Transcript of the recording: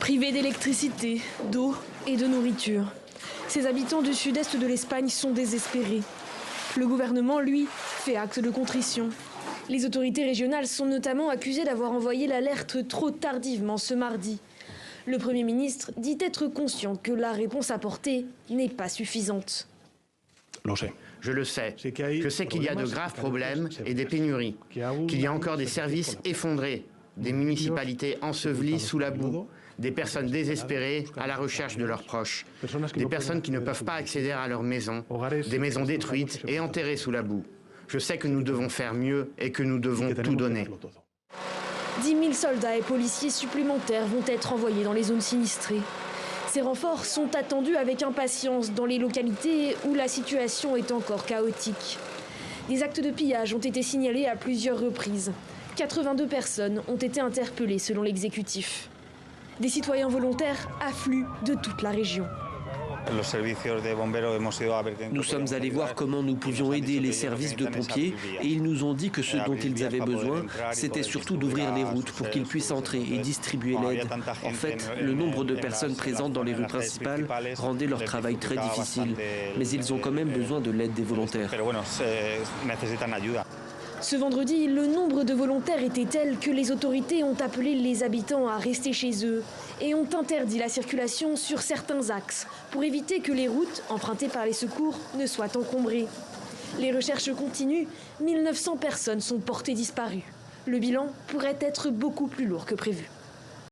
Privés d'électricité, d'eau et de nourriture, ces habitants du sud-est de l'Espagne sont désespérés. Le gouvernement, lui, fait acte de contrition. Les autorités régionales sont notamment accusées d'avoir envoyé l'alerte trop tardivement ce mardi. Le Premier ministre dit être conscient que la réponse apportée n'est pas suffisante. Je le sais. Je sais qu'il y a de graves problèmes et des pénuries, qu'il y a encore des services effondrés, des municipalités ensevelies sous la boue, des personnes désespérées à la recherche de leurs proches, des personnes qui ne peuvent pas accéder à leurs maisons, des maisons détruites et enterrées sous la boue. Je sais que nous devons faire mieux et que nous devons tout donner. 10 000 soldats et policiers supplémentaires vont être envoyés dans les zones sinistrées. Ces renforts sont attendus avec impatience dans les localités où la situation est encore chaotique. Des actes de pillage ont été signalés à plusieurs reprises. 82 personnes ont été interpellées selon l'exécutif. Des citoyens volontaires affluent de toute la région. Nous sommes allés voir comment nous pouvions aider les services de pompiers et ils nous ont dit que ce dont ils avaient besoin, c'était surtout d'ouvrir les routes pour qu'ils puissent entrer et distribuer l'aide. En fait, le nombre de personnes présentes dans les rues principales rendait leur travail très difficile, mais ils ont quand même besoin de l'aide des volontaires. Ce vendredi, le nombre de volontaires était tel que les autorités ont appelé les habitants à rester chez eux et ont interdit la circulation sur certains axes pour éviter que les routes empruntées par les secours ne soient encombrées. Les recherches continuent, 1900 personnes sont portées disparues. Le bilan pourrait être beaucoup plus lourd que prévu.